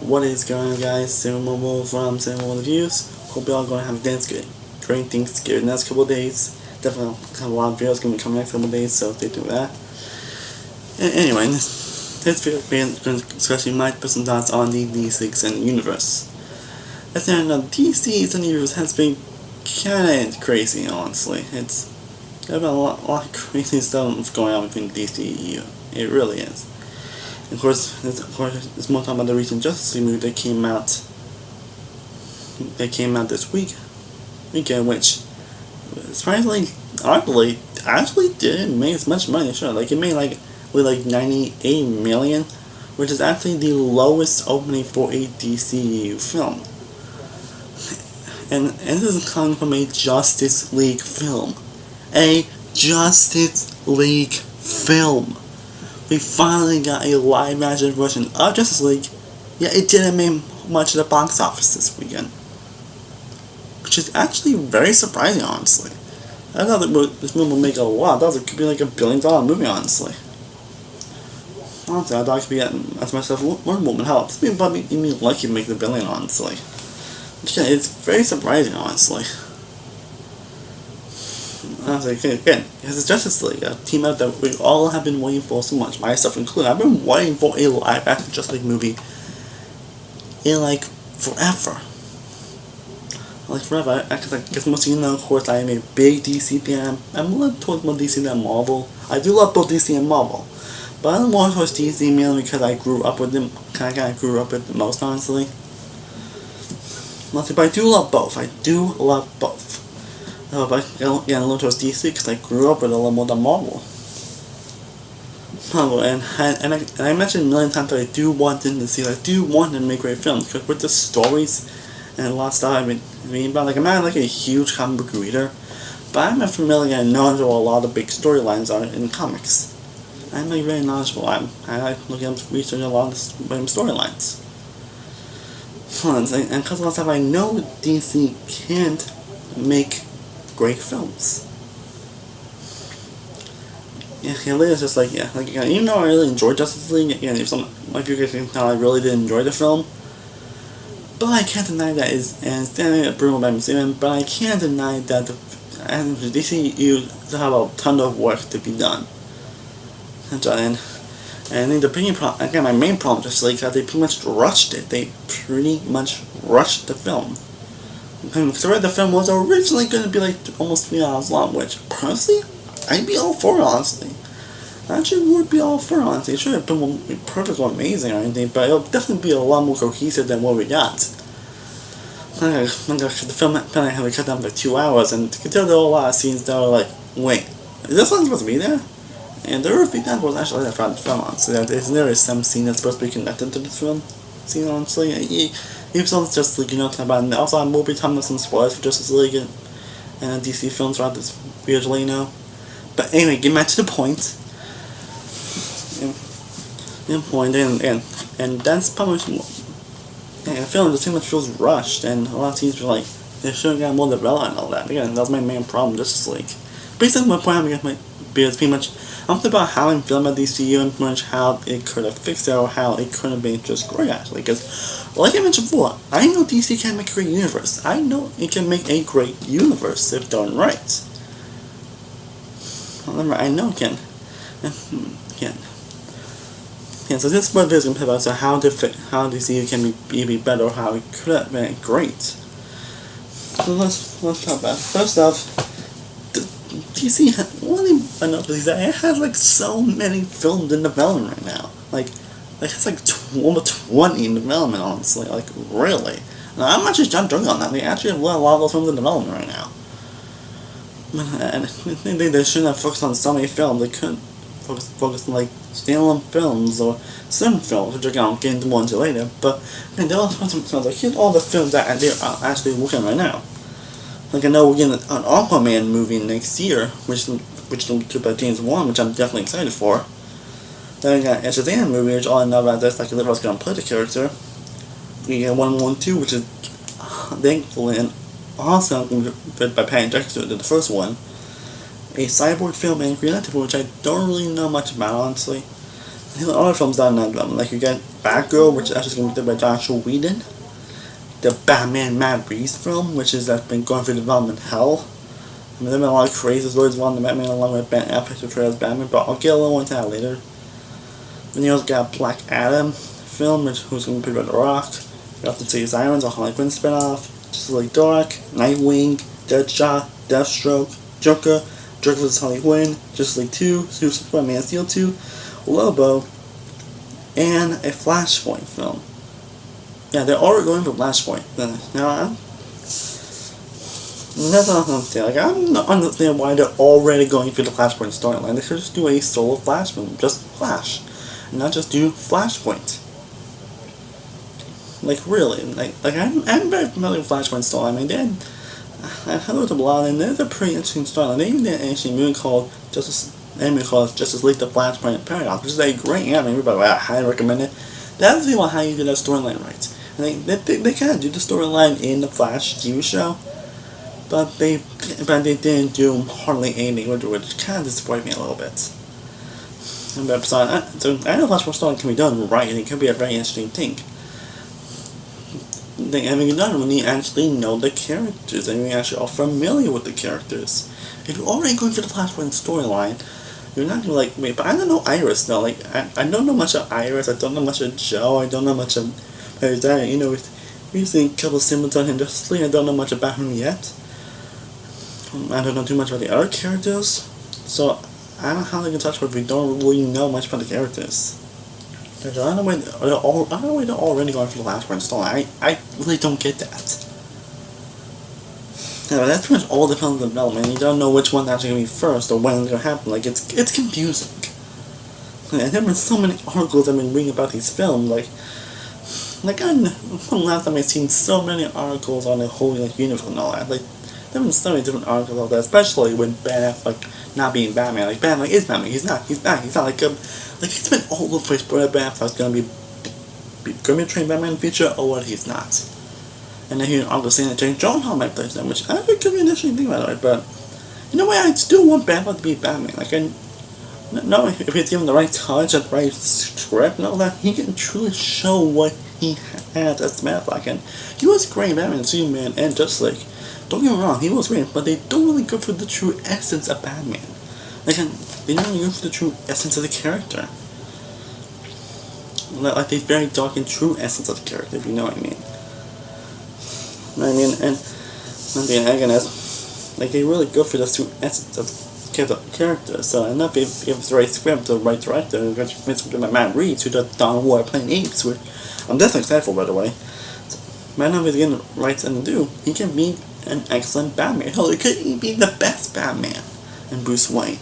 What is going on, guys? Cinema from Cinema Reviews. Hope you all going to have a great Thanksgiving next couple of days. Definitely have a lot of videos going to be coming next couple of days, so stay tuned with that. Anyway, this video is going to discuss my personal thoughts on the DC Extended Universe. As you know, DC Extended Universe has been kinda crazy, honestly. There's been a lot of crazy stuff going on between DCEU. It really is. Of course, there's more talk about the recent Justice League movie that came out this weekend, which surprisingly, arguably, actually didn't make as much money as it should. Like, it made like 98 million, which is actually the lowest opening for a DCU film. And this is coming from a Justice League film. A Justice League film. We finally got a live action version of Justice League, yet it didn't make much at the box office this weekend. Which is actually very surprising, honestly. I thought that this movie would make a lot. I thought it could be like $1 billion movie, honestly. Honestly, I thought it could be as myself Wonder Woman. Hell, this movie probably even lucky to make the $1 billion, honestly. Yeah, it's very surprising, honestly. Again, it's Justice League, a team up that we all have been waiting for so much, myself included. I've been waiting for a live action Justice League movie in like forever. I guess most of you know, of course, I am a big DC fan. I'm a little towards more DC than Marvel. I do love both DC and Marvel, but I'm more towards DC mainly because I grew up with them. Kind of grew up with the most, honestly. But I do love both. But I don't get a little towards DC because I grew up with a little more than Marvel. And I mentioned a million times that I do want them to make great films, because with the stories and a lot of stuff I'm not a huge comic book reader, but I'm familiar and knowledgeable a lot of big storylines are in comics. I'm very knowledgeable. I like looking up researching a lot of storylines. And because of that stuff, I know DC can't make great films. Yeah, it's just even though I really enjoyed Justice League, again, if you guys can tell, I really did enjoy the film. But I can't deny that and it's definitely a brutal by mistake. But I can't deny that the DCEU still have a ton of work to be done. And I think the big problem, again, my main problem just is that they pretty much rushed it. They pretty much rushed the film. Because the film was originally going to be almost 3 hours long, which personally, I'd be all for it, honestly. I actually would be all for it, honestly. It should have been perfect or amazing or anything, but it'll definitely be a lot more cohesive than what we got. The film apparently had to cut down 2 hours, and you could tell there were a lot of scenes that were like, wait, is this one supposed to be there? And there were a few times was actually there throughout the film, honestly. There is some scene that's supposed to be connected to the film scene, honestly. Even so, it's Justice League, talking about. And also, I will be talking about some spoilers for Justice League and DC films throughout this video, But anyway, getting back to the point. And that's probably the film just too much feels rushed, and a lot of scenes were they should have got more development and all that. Again, that was my main problem, Justice League. Basically, my point is pretty much I'm thinking about how I'm feeling about DCU and pretty much how it could have fixed it or how it could have been just great, actually. Because, like I mentioned before, I know DC can make a great universe. I know it can make a great universe if done right. I know it can. Yeah, so this is what this is going to be about, so how DCU can be better, or how it could have been great. So let's talk about it. First off, DC it has so many films in development right now. It's over 20 in development, honestly. Really. Now, I'm actually joking on that. They actually have a lot of those films in development right now. And I think they shouldn't have focused on so many films. They couldn't focus on standalone films or certain films, which I'll get into more into later. But there are some films. Here's all the films that they're actually working on right now. I know we're getting an Aquaman movie next year, which will be by James Wan, which I'm definitely excited for. Then we got a Shazam movie, which all I know about this, who's going to play the character. We got 112, which is thankfully and awesome, by Patty Jackson, the first one. A cyborg film and Green Lantern, which I don't really know much about, honestly. The other films that are not them, like you get Batgirl, which is actually going to be done by Joshua Whedon. The Batman Matt Reeves film, which is that's been going through development hell. I mean, there's been a lot of crazy stories wanting the Batman along with Ben Affleck to portray as Batman, but I'll get a little into that later. Then you also got Black Adam film, who's going to be by The Rock. You have to see Sirens, a Harley Quinn spinoff, Justice League Dark, Nightwing, Deadshot, Deathstroke, Joker, Joker vs. Harley Quinn, Justice League 2, Suicide Squad, Man of Steel 2, Lobo, and a Flashpoint film. Yeah, they're already going for Flashpoint. Now, that's what I'm saying. Like, I don't understand why they're already going for the Flashpoint storyline. They should just do a solo Flash film, just Flash, and not just do Flashpoint. Like, really, I'm very familiar with Flashpoint storyline. I mean, I looked up a lot, and there's a pretty interesting storyline. They even did an interesting movie called Justice League: The Flashpoint Paradox, which is a great anime. By the way, I highly recommend it. That's the one how you do that storyline right. And they kind of do the storyline in the Flash TV show, but they didn't do hardly anything with it, which kind of disappointed me a little bit. So I know Flashpoint storyline can be done right, and it can be a very interesting thing. They haven't done when you actually know the characters and you actually are familiar with the characters. If you're already going for the Flashpoint storyline, you're not gonna like wait. But I don't know Iris though. Like I don't know much of Iris. I don't know much of Joe. I don't know much of that. You know, we've seen a couple of symbols on him. Just I don't know much about him yet. I don't know too much about the other characters, so I don't know how they can touch. But we don't really know much about the characters. I don't know why they're already going for the Flashpoint storyline. I really don't get that. Yeah, that's pretty much all the films in development. You don't know which one's actually going to be first or when it's going to happen. Like, it's confusing. And there have been so many articles I've been reading about these films. From last time I've seen so many articles on the whole universe and all that. Like, there have been so many different articles about that, especially with Ben Affleck not being Batman. Like, Batman is Batman. He's not. He's back. He's not like he's been all over the place. But Ben Affleck's going to be a trained Batman in the future, or what he's not. And then here I'm just saying that James Gyllenhaal might play them, which I think could be an interesting thing, by the way. But in a way, I still want Batman to be Batman. Like, if he's given the right touch and the right script and all that, he can truly show what he has as Batman. And he was great, Batman, Superman, and Justice League. Don't get me wrong, he was great, but they don't really go for the true essence of Batman. They don't really go for the true essence of the character. Like the very dark and true essence of the character, if you know what I mean. I mean, and again, like they really go for the true essence of character. So, and not if it's the right script, the right director, which is Matt Reeves, who does Dawn of War playing Apes, which I'm definitely excited for, by the way. So, Matt Reeves getting the right thing to do. He can be an excellent Batman. Hell, he could be the best Batman and Bruce Wayne.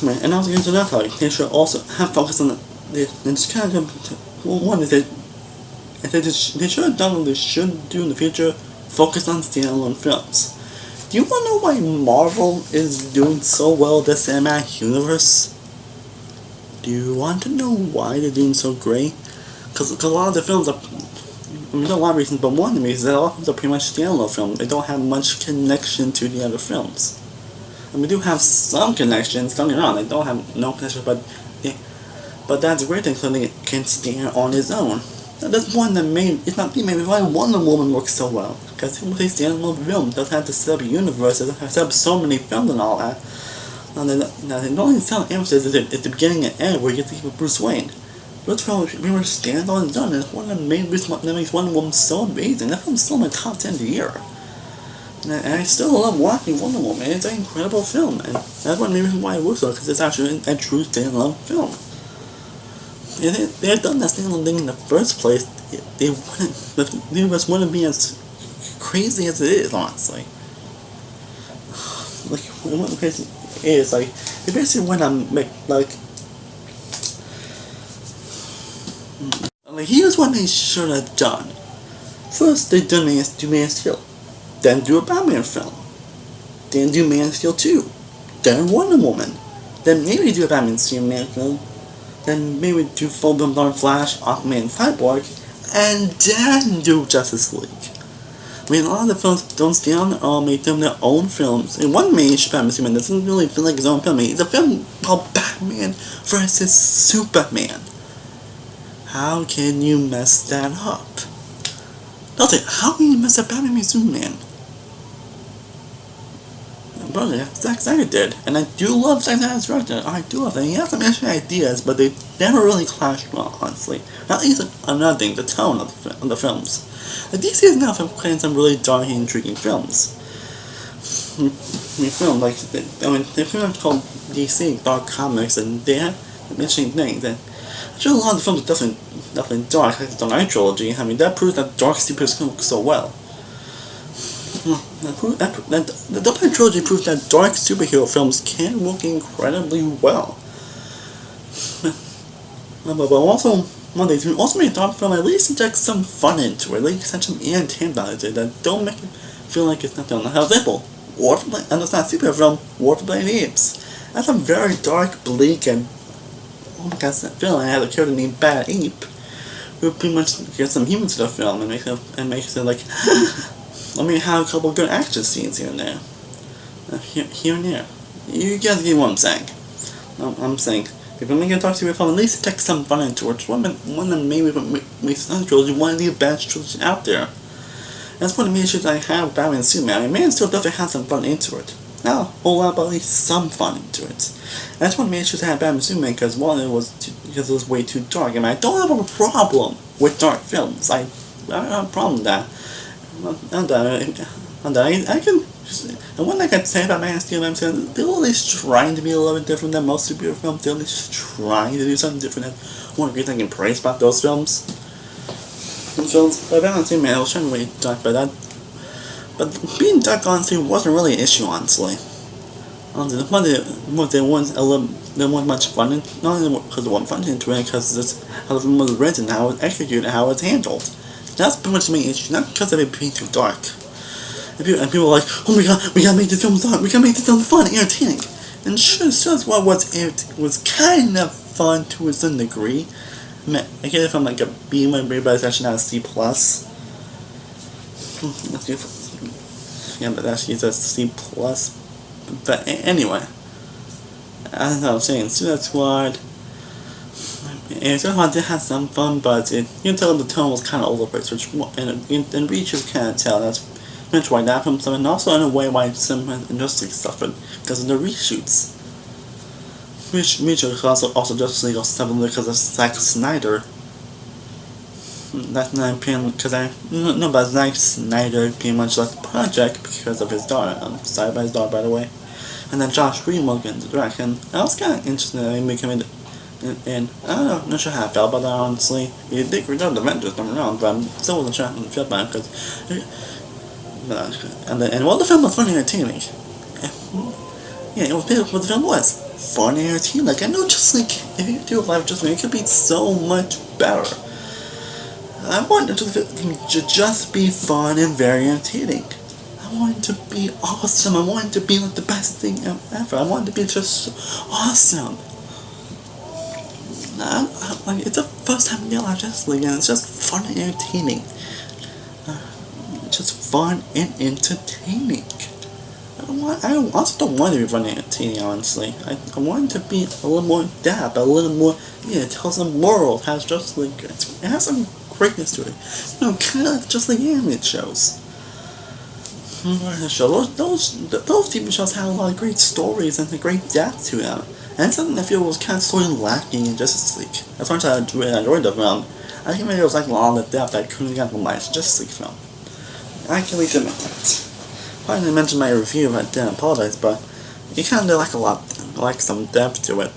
Right, and also into that, like they should also have focus on it's kind of one is that. They should have done what they should do in the future, focus on standalone films. Do you want to know why Marvel is doing so well in the cinematic universe? Do you want to know why they're doing so great? Because a lot of the films are, there's a lot of reasons, but one of the reasons is that a lot of films are pretty much standalone films. They don't have much connection to the other films. And we do have some connections, don't get me wrong, they don't have no connection, but that's a great thing, so they can stand on its own. That's one that it's not maybe why Wonder Woman works so well. Because it was a standalone film, it doesn't have to set up a universe, it doesn't have to set up so many films and all that. Now, the only sound emphasis is the beginning and end where you get to keep Bruce Wayne. Bruce Wayne pretty much stands on its own, and it's one of the main reasons that makes Wonder Woman so amazing. That film's still in my top 10 of the year. And I still love watching Wonder Woman, it's an incredible film, and that's one of the reasons why it works so, because it's actually a true standalone film. If they had done that standalone thing in the first place, the universe wouldn't be as crazy as it is, honestly. Like, what the crazy is, like, they basically went on, here's what they should have done. First, they did Man of Steel. Then do a Batman film. Then do Man of Steel 2. Then Wonder Woman. Then maybe do a Batman Superman film. Then maybe do full films on Flash, Aquaman, Cyborg, and then do Justice League. I mean, a lot of the films don't stay on their own, make them their own films. And one main Batman Superman doesn't really feel like his own film. It's a film called Batman versus Superman. How can you mess that up? I'll say, how can you mess up Batman vs Superman? Brother, Zack Snyder did, and I do love Zack Snyder's director. I do love it. He has some interesting ideas, but they never really clashed well, honestly. At least another thing, the tone of the films. The DC is now playing some really dark and intriguing films. They pretty much called DC Dark Comics, and they have interesting things. And actually, a lot of the films are definitely dark, like the Dark Knight trilogy. That proves that dark superheroes can work so well. The Dark Knight trilogy proves that dark superhero films can work incredibly well. But also, one day to also make a dark film, at least inject some fun into it, at least have some entertainment values that don't make it feel like it's nothing. For example, and it's not a superhero film, War for Planet Apes. That's a very dark, bleak, and oh my god, film. I had a character named Bad Ape, who pretty much gets some humor to the film and makes it like. Let me have a couple of good action scenes here and there. Here and there. You guys get what I'm saying. I'm saying, if I'm going to talk to you about at least take some fun into it. One of the maybe makes another trilogy one of the best trilogies out there. That's one of the main issues I have with Batman and Superman. Man still definitely has some fun into it. Not a whole lot, but at least some fun into it. And that's one of the main issues I have with Batman and Superman, because one, because it was way too dark. I don't have a problem with dark films. I don't have a problem with that. And I can, and one thing I can say about Man of Steel, they're at least trying to be a little bit different than most superhero films. They're at least trying to do something different. And one great thing I can praise about those films. But Batman and Superman, I was trying to be dark, but being dark honestly wasn't really an issue, honestly. There wasn't much fun, not only because there wasn't fun into it, because it's how the film was written, how it was executed, how it's handled. That's pretty much the main issue, not because of it being too dark. And people are like, oh my god, we gotta make this film dark, we gotta make this film fun, entertaining. And sure, what was kind of fun to a certain degree. I get it from like a B, but it's actually not a C+. Yeah, but actually it's a C+. But anyway, I don't know what I'm saying, Suicide Squad. And Suicide did have some fun, but you can tell the tone was kind of overpriced, and Reach you kind of tell that's pretty much why that film suffered, and also in a way why some industry suffered because of the reshoots. Reach also Justice League suffered because of Zack Snyder. That's not because but Zack Snyder pretty much left the project because of his daughter. Sorry about his daughter, by the way. And then Josh Green will get into direction. I was kind of interested in him becoming. And I don't know, not sure how I felt about that, honestly. He did return the Avengers time around, but I still wasn't sure how I felt about it, because... And while the film was fun and entertaining, yeah, it was what the film was. Fun and entertaining. Like, I know just like, if you do a live adjustment, it could be so much better. I want it to just be fun and very entertaining. I want it to be awesome. I want it to be like the best thing ever. I want it to be just awesome. It's the first time in live Justice League, and it's just fun and entertaining. Just fun and entertaining. I also don't want it to be fun and entertaining, honestly. I want it to be a little more depth, a little more, it tells the world, has Justice League, it has some greatness to it. Kind of like just like animated shows. Those TV shows have a lot of great stories and a great depth to them. And it's something I feel was kind of sort of lacking in Justice League. As much as I enjoyed the film, I think maybe it was like a lot of the depth I couldn't get from my Justice League film. I can at least admit that. I didn't mention my review, I didn't apologize, but it kind of like some depth to it.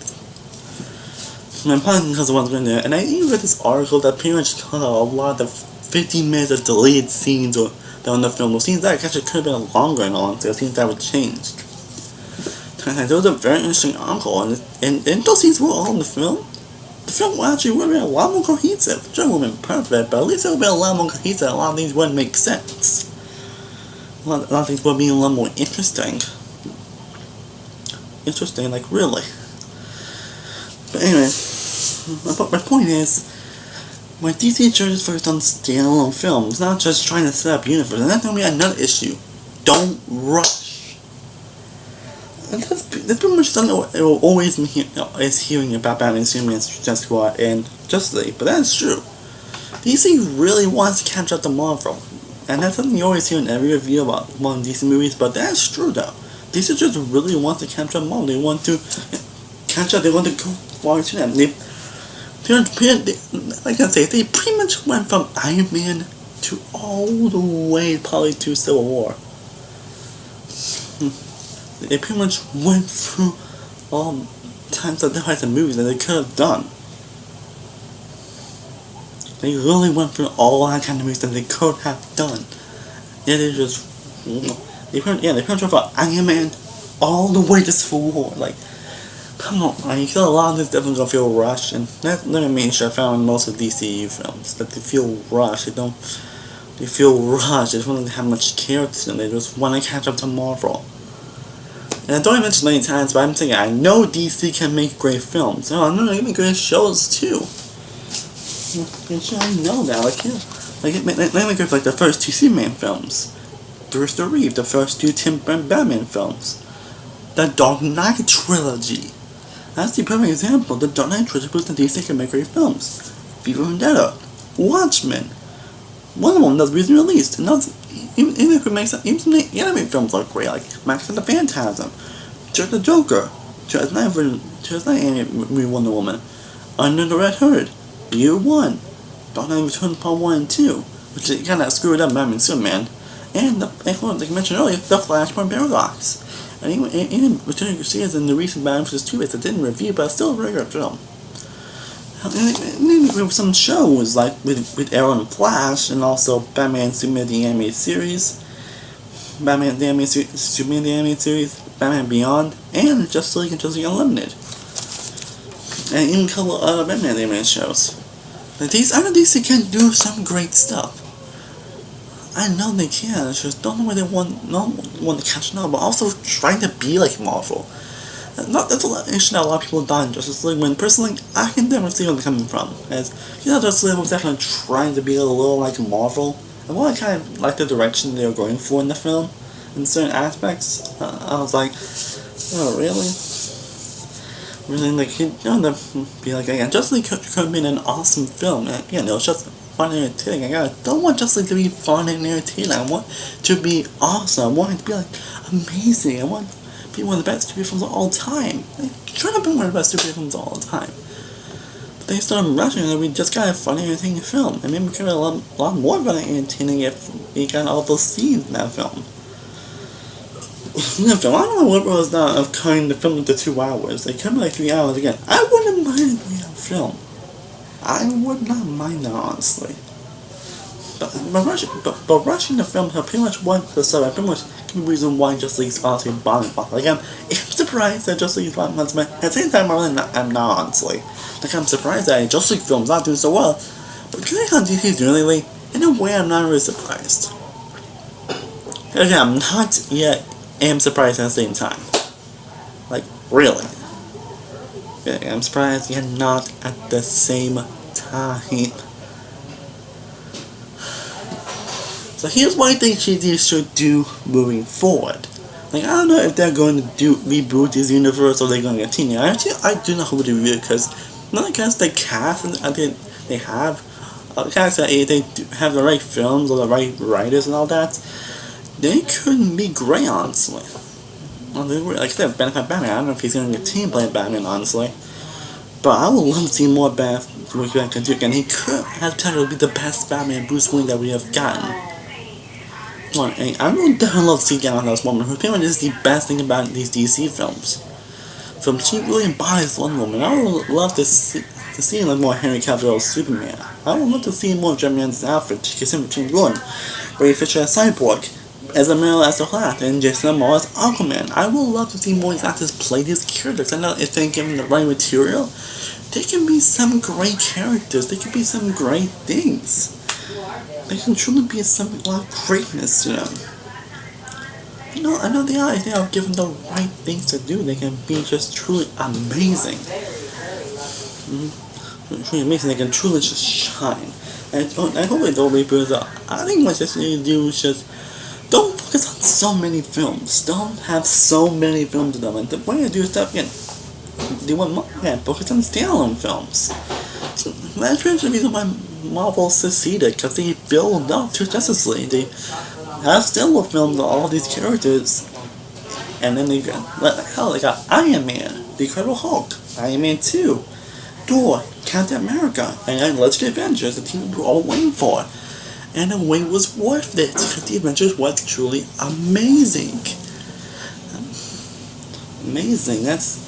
And I'm probably because of what's in there. And I even read this article that pretty much cut out a lot of the 15 minutes of deleted scenes that were in the film. Those scenes that actually could have been longer and all, so scenes that were changed. There was a very interesting article, and those scenes were all in the film. The film actually would have been a lot more cohesive. Sure, it would have been perfect, but at least it would have been a lot more cohesive. A lot of things wouldn't make sense. A lot of things would be a lot more interesting. Interesting, like really. But anyway, my point is, when DC judges focused on standalone films, not just trying to set up universe, and that's going to be another issue. Don't rush. That's pretty much something it will always is hearing about Batman, Superman, Suicide Squad, and Justice League, but that's true. DC really wants to catch up to Marvel, and that's something you always hear in every review about one of DC movies, but that's true though. DC just really wants to catch up Marvel. They want to catch up, they want to go far to them. Like I say, they pretty much went from Iron Man to all the way probably to Civil War. They pretty much went through all types of different movies that they could have done. They really went through all that kind of movies that they could have done. Yeah, they just they pretty much went from Iron Man all the way to Civil War. Like, come on, man, you feel a lot of this definitely gonna feel rushed, and that's what I mean. I found in most of DCEU films that they feel rushed. They feel rushed. They don't really have much care to them. They just want to catch up to Marvel. And I don't mention many times, but I'm saying I know DC can make great films. Oh, I know they can make great shows too. I know that. They make great, like the first 2 Superman films, Bruce the Reeve, the first 2 Tim Burton Batman films, the Dark Knight trilogy. That's the perfect example. The Dark Knight trilogy proves that DC can make great films. V for Vendetta, Watchmen, Wonder Woman that was recently released, and that's, even if it makes even some animated films look great, like Max and the Phantasm, Just the Joker, 2009 animated movie Wonder Woman, Under the Red Hood, Year 1, Dark Knight Returns Part 1 and 2, which kind of screwed up Batman and Superman, and like I mentioned earlier, the Flashpoint Paradox. And even Returning to Series in the recent Batman vs. Two-Face I didn't review, but it's still a very good film. And then some shows like with Arrow and Flash, and also Batman Superman the Animated Series, Batman the Animated Superman the Animated Series, Batman Beyond, and Justice League and Justice League Unlimited. And even a couple of other Batman animated shows. I know DC can do some great stuff. I know they can. It's just don't know where they want to catch up, but also trying to be like Marvel. That's a issue that a lot of people done in Justice League. When personally, I can definitely see where they're coming from. As Justice League was definitely trying to be a little like Marvel. And while I kind of like the direction they were going for in the film, in certain aspects, I was like, oh really? Really, like, you know, to be like, again, Justice League could have been an awesome film. And again, it was just fun and entertaining. I don't want Justice League to be fun and entertaining. I want to be awesome. I want it to be, like, amazing. I want it to be one of the best superhero films of all time. Like, try to be one of the best superhero films of all time. But they started rushing and we just got a fun and entertaining film. I mean, we could have a lot more fun and entertaining if we got all those scenes in that film. I don't know what it was now of cutting the film into 2 hours. They cut like 3 hours again. I wouldn't mind a 3-hour film. I would not mind that, honestly. But rushing the film pretty much went to the side. Pretty much the reason why Justice League's honestly bombing. Like, I'm surprised that Justice League's bombing. At the same time, I'm not, honestly. Like, I'm surprised that Justice League film's not doing so well. But considering how DC's doing lately, in a way, I'm not really surprised. Again, I'm not yet. I'm surprised at the same time. Like, really. Yeah, I'm surprised yet not at the same time. So here's what I think they should do moving forward. Like, I don't know if they're going to reboot this universe or they're going to continue. Actually, I do not hope they reboot because not against the cast they have. The cast that they have the right films or the right writers and all that. They couldn't be great, honestly. Well, they were, like I said, Batman. I don't know if he's going to get team play Batman, honestly. But I would love to see more Batman can do, and he could have potential to be the best Batman Bruce Wayne that we have gotten. Well, and I would definitely love to see Gal Gadot's Woman, who pretty much is the best thing about these DC films. She really embodies Wonder Woman. I would love to see like more Henry Cavill's Superman. I would love to see more of Jeremy Renner's outfit, Cassandra Jane Gordon, Ray Fisher as Cyborg, as a male as the Flash, and Jason Momoa as Aquaman. I would love to see more actors play these characters. I know if they're given the right material, they can be some great characters. They can be some great things. They can truly be a lot of greatness to them. I know they are. If they are given the right things to do, they can be just truly amazing. Truly amazing. They can truly just shine. And I hope they don't reboot it. I think what they need to do is just don't focus on so many films. Don't have so many films in them. And the way to do stuff again, do one more again. Focus on standalone films. So that's really the reason why Marvel succeeded, because they build up to Justice League. They have standalone films of all these characters, and then they got Iron Man, The Incredible Hulk, Iron Man 2, Thor, Captain America, and then Legendary Avengers, the team we were all waiting for. And the wait was worth it, because the Avengers was truly amazing. Amazing. That's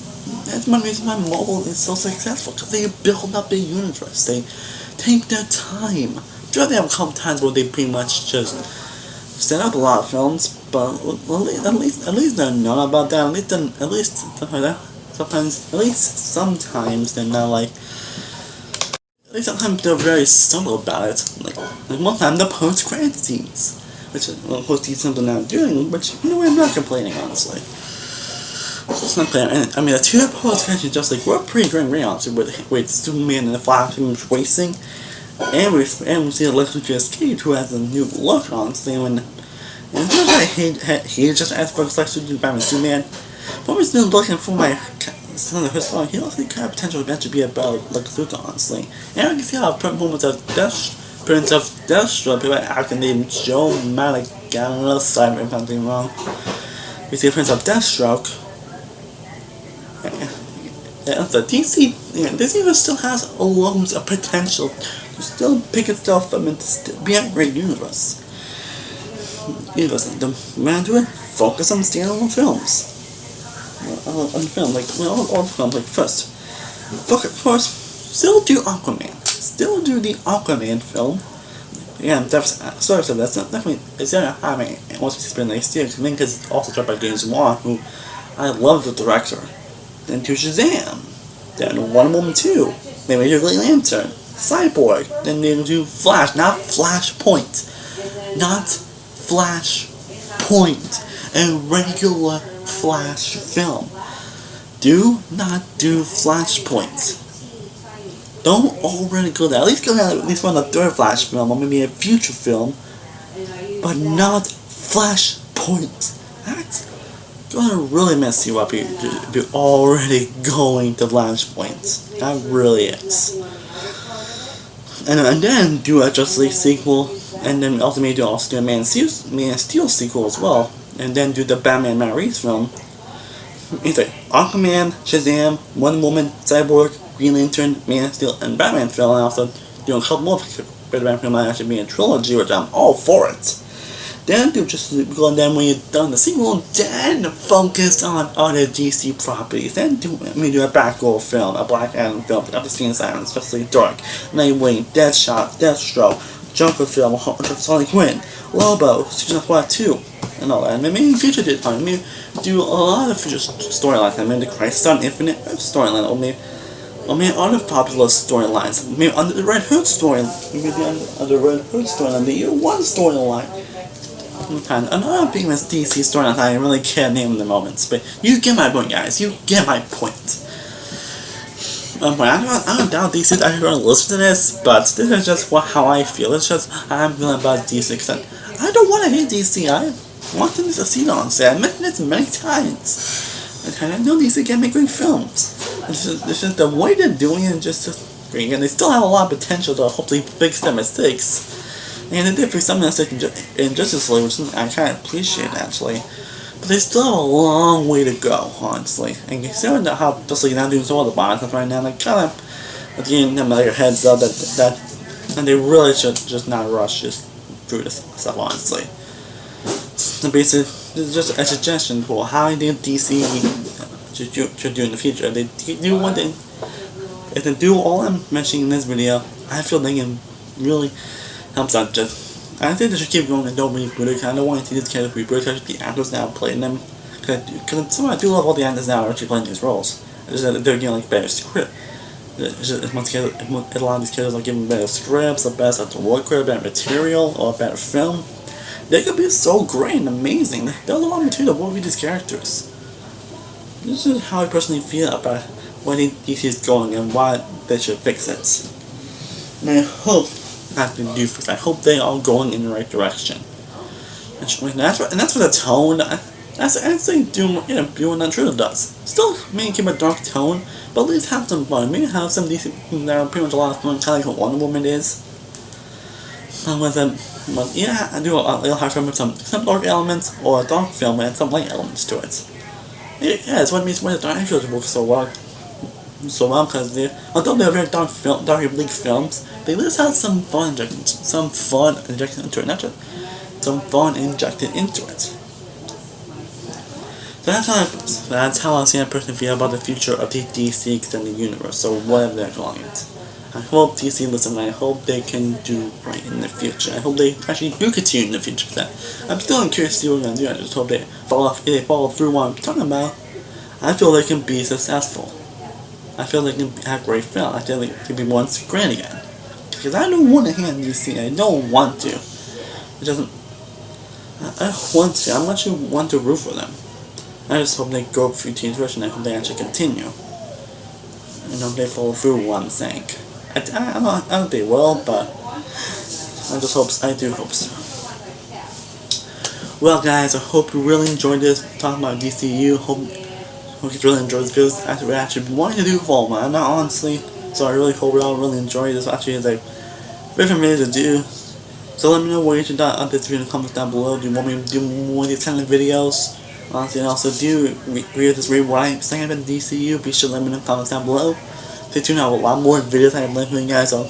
one reason why Marvel is so successful, because they build up the universe. They take their time. Sure, they have a couple times where they pretty much just set up a lot of films, but at least they're known about that. At least sometimes they're not like. At least sometimes they're very subtle about it. Like one time the post-credit scenes, which of course these films are now doing, but I'm not complaining honestly. It's not complaining. I mean, the two post-credit scenes just like were pretty great, honestly, with Superman and the Flash racing, and we see the Lex Cage who has a new look, honestly, and it's just like he just asked for Lex Luthor Batman Superman. But we're still looking for my son of his song. He also kind of potential event to be about Lex Luthor, honestly. And we can see how moments of Prince of Deathstroke, people acting named Joe Malagana, sorry if I'm something wrong. We see Prince of Deathstroke. And the DC still has loads of potential to still pick itself up and still be a great universe. The man to it, focus on standalone films. On film, all films, first, still do Aquaman. Still do the Aquaman film. Yeah, that's definitely, it's gonna happen once we spend next year, because it's also directed by James Wan, who I love the director. Then do Shazam. Then Wonder Woman 2. Then we do Green Lantern. Cyborg. Then they do Flash, not Flashpoint. Not Flashpoint. A regular Flash film. Do not do Flashpoint. Don't already go there. At least go there at least on the third Flash film, or maybe a future film, but not Flashpoint. That's gonna really mess you up if you're already going to Flashpoint. That really is. And then do a Justice League sequel, and then also maybe do a Man of Steel sequel as well, and then do the Batman Matt Reeves film. It's like Aquaman, Shazam, Wonder Woman, Cyborg, Green Lantern, Man of Steel, and Batman film, and also do a couple more Batman film might actually be a trilogy, which I'm all for it. Then do just go, and then when you're done the sequel, then focus on other DC properties. Then do a Batgirl film, a Black Adam film, the other scene silence, especially Dark, Nightwing, Deathshot, Deathstroke, Joker film, Harley Quinn, Lobo, Suicide Squad 2, and all that. And maybe future design, maybe do a lot of future storylines. I mean, the Crisis on Infinite storyline, or maybe other popular storylines. Maybe under the Red Hood storyline, maybe under the Red Hood storyline, the Year One storyline. Another famous DC storyline I really can't name in the moments, but you get my point, guys. You get my point. I don't doubt DC is actually going to listen to this, but this is just how I feel. It's just how I'm feeling about DC. Except I don't want to hate DC. I want them to succeed on set. I mentioned this many times. And I know DC can make great films. It's just the way they're doing it, just great. And they still have a lot of potential to hopefully fix their mistakes. And they did fix some mistakes in Justice League, which I kind of appreciate actually. But they still have a long way to go, honestly. And considering how Justice League now doing some other bond stuff right now, like kind of giving them like a heads up and they really should just not rush just through this stuff, honestly. So basically, this is just a suggestion for how I think DC should do in the future. If they do one thing, if they do all I'm mentioning in this video, I feel they can really help out just. I think they should keep going and don't reboot it. I don't want to see this character reboot because the actors now playing them. Because somehow I do love all the actors now are actually playing these roles. It's just that they're getting like better script. It's just, a lot of these characters are given better scripts, a better work with, better material, or a better film. They could be so great and amazing. There's a lot of material to work with these characters. This is how I personally feel about where DC is going and why they should fix it. And I hope I hope they are going in the right direction. And that's what the tone. That's actually doing what True does. Still maybe keep a dark tone, but at least have some fun. Maybe have some decent, pretty much a lot of fun, kind of like what Wonder Woman is. But yeah, I do a little hard film with some dark elements, or a dark film and some light elements to it. Yeah, it's what makes the dark actors work so well. Because although they're very dark bleak films, they at least have some fun injected into it, not just some fun injected into it. So that's how I see a person feel about the future of the DC extended universe, or whatever they're calling it. I hope DC listen, I hope they can do right in the future. I hope they actually do continue in the future. I'm still curious to see what they're gonna do. I just hope they follow through what I'm talking about. I feel they can be successful. I feel they can have great film. I feel they can be once great again. Because I don't want to hand DC. I don't want to. It doesn't. I don't want to. I actually want to root for them. I just hope they go through Teenage Direction. I hope they actually continue. I hope they follow through what I'm saying. I don't know if they will, but I do hope so. Well, guys, I hope you really enjoyed this talking about DCEU. Hope you really enjoyed this because I actually wanted to do fall, man. Not honestly. So I really hope you all really enjoy this. Actually, it's like different videos to do. So let me know what you should do on this video in the comments down below. Do you want me to do more of these kind of videos? Honestly, and also do read what I'm saying about DCU. Be sure to let me know in the comments down below. Stay tuned. I have a lot more videos I have left for you guys. So,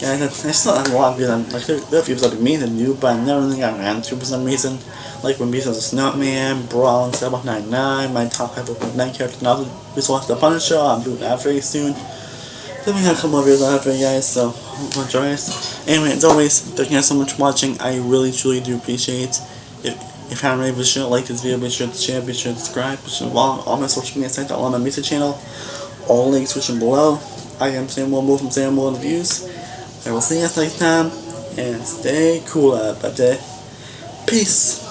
guys, I still have a lot of videos. Like there are videos I've been meaning to do, but I never really got around to for some reason. Like when videos of Snowman, Brawl, and Stuff 99, my top 5 of 9 characters. Now we watch the Punisher. I'm doing that very soon. So we have a couple more videos I have for you guys. So enjoy us. Anyway, as always, thank you guys so much for watching. I really truly do appreciate it. If you haven't already, be sure to like this video, be sure to share, be sure to subscribe, be sure to follow all my social media sites, all my music channel, all links switching below. I am Sam Moore from Sam Moore Reviews. I will see you guys next time, and stay cool out there. Peace.